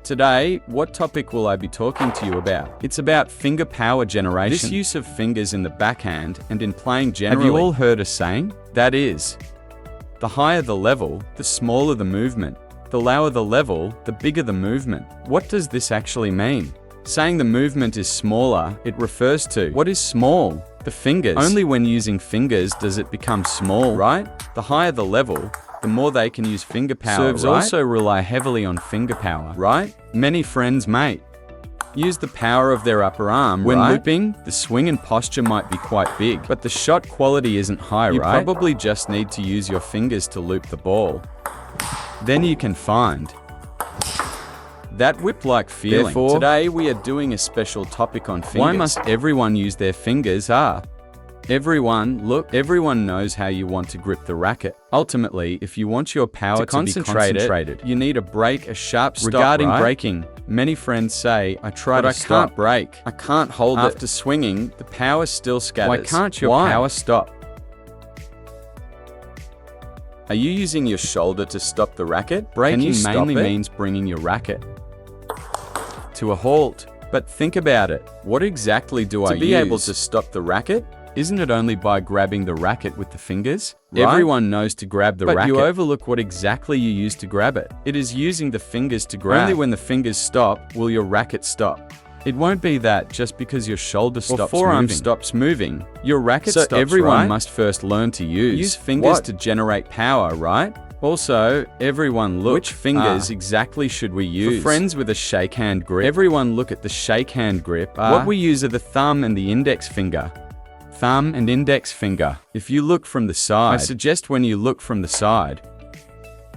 Today, what topic will I be talking to you about? It's about finger power generation. This use of fingers in the backhand and in playing generally. Have you all heard a saying? That is, the higher the level, the smaller the movement. The lower the level, the bigger the movement. What does this actually mean? Saying the movement is smaller, it refers to what is small? The fingers. Only when using fingers does it become small, right? The higher the level, the more they can use finger power, serves right? Also rely heavily on finger power, right? Many friends may use the power of their upper arm, when looping, the swing and posture might be quite big, but the shot quality isn't high, right? You probably just need to use your fingers to loop the ball. Then you can find that whip-like feeling. Therefore, today we are doing a special topic on fingers. Why must everyone use their fingers? Everyone knows how you want to grip the racket. Ultimately, if you want your power to be concentrated, you need a break, a sharp stop. Regarding braking, many friends say, I can't brake. I can't hold it. After swinging, the power still scatters. Why can't your power stop? Are you using your shoulder to stop the racket? Braking mainly means bringing your racket to a halt. But think about it. What exactly do I use? To be able to stop the racket? Isn't it only by grabbing the racket with the fingers? Right? Everyone knows to grab the racket. But you overlook what exactly you use to grab it. It is using the fingers to grab. Only when the fingers stop will your racket stop. It won't be that just because your shoulder stops moving. Or forearm stops moving, your racket stops, right? So everyone must first learn to use fingers to generate power, right? Also, everyone look. Which fingers exactly should we use? For friends with a shake hand grip, everyone look at the shake hand grip. What we use are the thumb and the index finger. Thumb and index finger. If you look from the side, I suggest when you look from the side,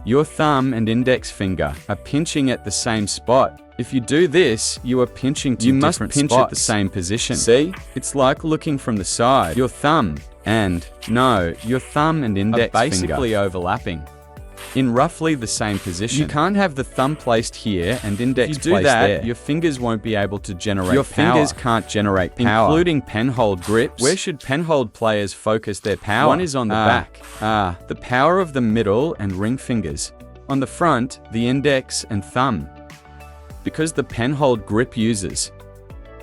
your thumb and index finger are pinching at the same spot. If you do this, you are pinching to different spots. You must pinch at the same position. See? It's like looking from the side. Your thumb and index are basically overlapping in roughly the same position. You can't have the thumb placed here and index placed there. Your fingers won't be able to generate power. Your fingers can't generate power. Including penhold grips. Where should penhold players focus their power? One is on the back. The power of the middle and ring fingers. On the front, the index and thumb. Because the penhold grip uses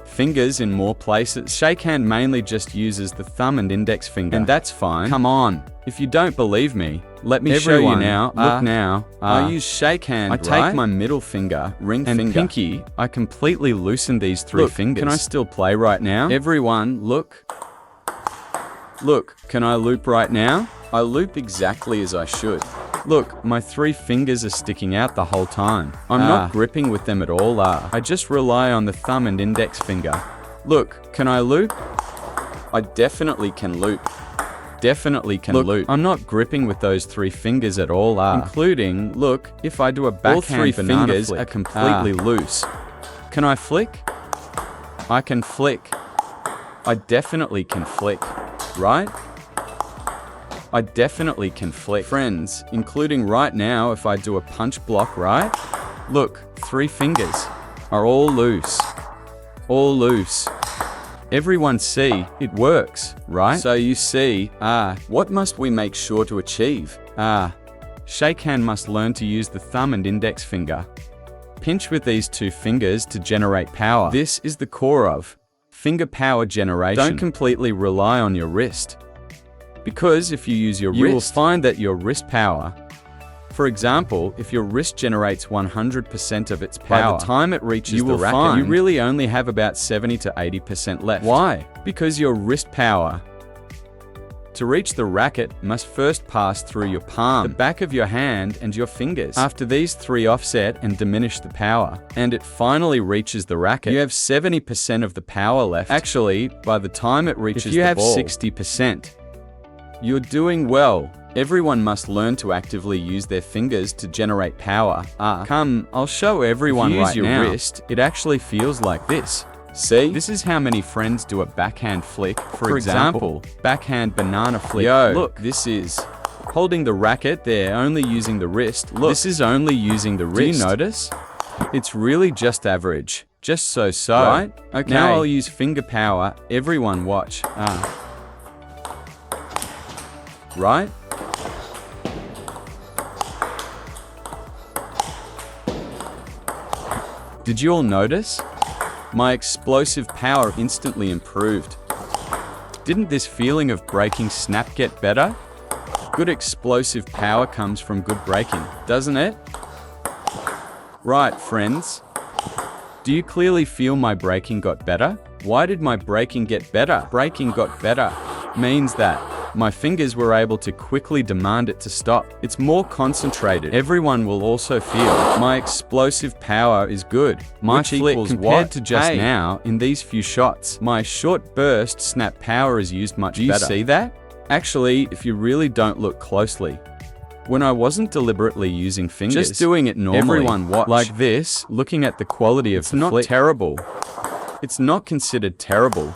fingers in more places. Shakehand mainly just uses the thumb and index finger. And that's fine. Come on. If you don't believe me, let me show you now. Look now. I use shakehand, I take my middle finger, ring finger, and pinky. I completely loosen these three fingers. Can I still play right now? Everyone, look. Look, can I loop right now? I loop exactly as I should. Look, my three fingers are sticking out the whole time. I'm not gripping with them at all. I just rely on the thumb and index finger. Look, can I loop? I definitely can loop. Definitely can loop. I'm not gripping with those three fingers at all. Including, look, if I do a backhand, all three fingers are completely loose. Can I flick? I can flick. I definitely can flick, right? I definitely can flick. Friends, including right now if I do a punch block, right? Look, three fingers are all loose. All loose. Everyone see, it works, right? So you see, what must we make sure to achieve? Shakehand must learn to use the thumb and index finger. Pinch with these two fingers to generate power. This is the core of finger power generation. Don't completely rely on your wrist. Because if you use your wrist, you will find that your wrist power, for example, if your wrist generates 100% of its power, by the time it reaches the racket, you really only have about 70 to 80% left. Why? Because your wrist power to reach the racket must first pass through your palm, the back of your hand, and your fingers. After these three offset and diminish the power, and it finally reaches the racket, you have 70% of the power left. Actually, by the time it reaches the ball, if you have 60%, you're doing well. Everyone must learn to actively use their fingers to generate power. Come, I'll show everyone right now. If you use your wrist, it actually feels like this. See? This is how many friends do a backhand flick. For example, backhand banana flick. Yo, look, this is holding the racket there, only using the wrist. Look, this is only using the wrist. Do you notice? It's really just average. Just so-so. Right? Okay. Now I'll use finger power. Everyone watch. Right? Did you all notice? My explosive power instantly improved. Didn't this feeling of breaking snap get better? Good explosive power comes from good braking, doesn't it? Right, friends. Do you clearly feel my braking got better? Why did my braking get better? Braking got better means that my fingers were able to quickly demand it to stop. It's more concentrated. Everyone will also feel my explosive power is good. My flip compared to just now in these few shots. My short burst snap power is used much better. Do you see that? Actually, if you really don't look closely, when I wasn't deliberately using fingers, just doing it normally, everyone watch like this, looking at the quality of the flip. It's not terrible. It's not considered terrible.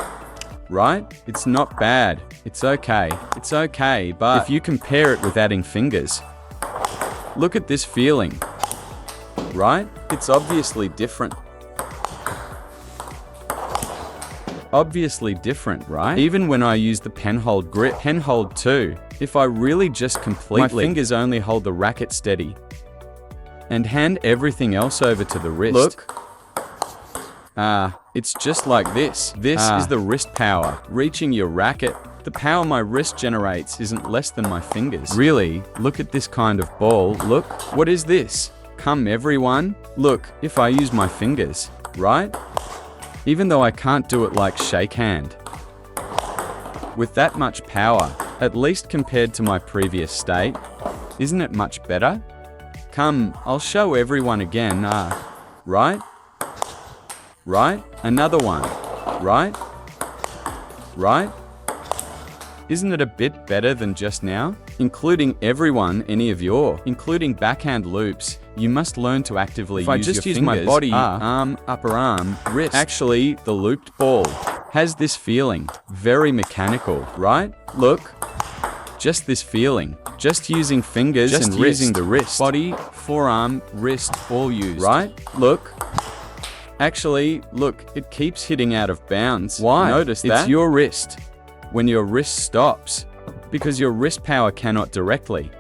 Right? It's not bad. It's okay. It's okay, but if you compare it with adding fingers, look at this feeling. Right? It's obviously different. Obviously different, right? Even when I use the pen hold grip, pen hold too, if I really just completely, my fingers only hold the racket steady and hand everything else over to the wrist. Look. It's just like this. This is the wrist power. Reaching your racket, the power my wrist generates isn't less than my fingers. Really, look at this kind of ball. Look, what is this? Come everyone, look, if I use my fingers, right? Even though I can't do it like shake hand. With that much power, at least compared to my previous state, isn't it much better? Come, I'll show everyone again, right? Right? Another one. Right? Right? Isn't it a bit better than just now? Including everyone, any of your, including backhand loops, you must learn to actively use your fingers. If I just use my body, arm, upper arm, wrist. Actually, the looped ball has this feeling, very mechanical, right? Look, just this feeling, just using fingers and using the wrist, body, forearm, wrist, all used, right? Look. Actually, look, it keeps hitting out of bounds. Why? Notice that? It's your wrist. When your wrist stops, because your wrist power cannot directly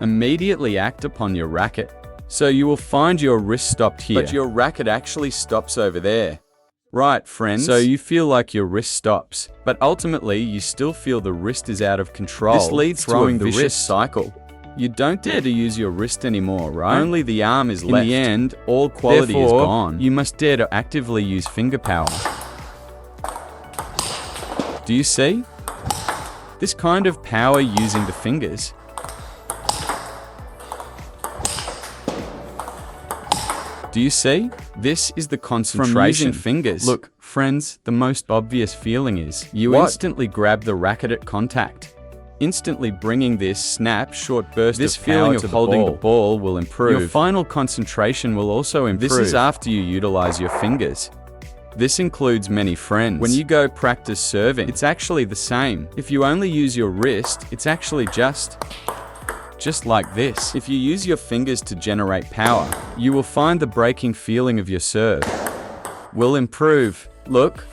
immediately act upon your racket. So you will find your wrist stopped here, but your racket actually stops over there. Right, friends? So you feel like your wrist stops, but ultimately you still feel the wrist is out of control. This leads to a vicious cycle. You don't dare to use your wrist anymore, right? Only the arm is left. In the end, all quality is gone. You must dare to actively use finger power. Do you see? This kind of power using the fingers. Do you see? This is the concentration. From using fingers. Look, friends, the most obvious feeling is you instantly grab the racket at contact. Instantly bringing this snap, short burst this of feeling of holding the ball will improve. Your final concentration will also improve. This is after you utilize your fingers. This includes many friends. When you go practice serving, it's actually the same. If you only use your wrist, it's actually just like this. If you use your fingers to generate power, you will find the breaking feeling of your serve will improve. Look,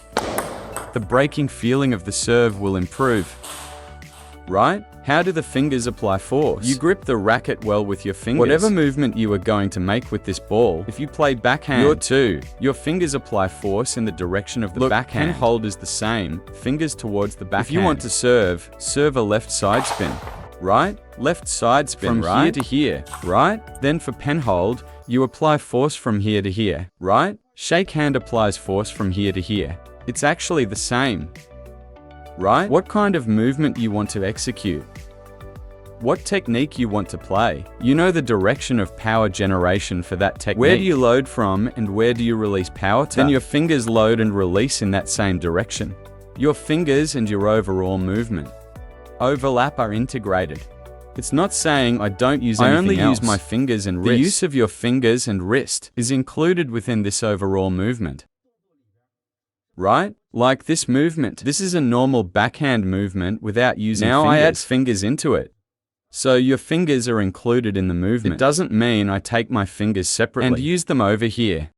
the breaking feeling of the serve will improve. Right? How do the fingers apply force? You grip the racket well with your fingers. Whatever movement you are going to make with this ball, if you play backhand, your fingers apply force in the direction of the backhand. Pen hold is the same, fingers towards the backhand. If you want to serve a left side spin, right? Left side spin from here to here, right? Then for pen hold, you apply force from here to here, right? Shake hand applies force from here to here. It's actually the same. Right? What kind of movement you want to execute? What technique you want to play? You know the direction of power generation for that technique. Where do you load from and where do you release power to? Then your fingers load and release in that same direction. Your fingers and your overall movement overlap are integrated. It's not saying I don't use anything else. I only use my fingers and wrist. The use of your fingers and wrist is included within this overall movement. Right? Like this movement. This is a normal backhand movement without using fingers. Now I add fingers into it. So your fingers are included in the movement. It doesn't mean I take my fingers separately and use them over here.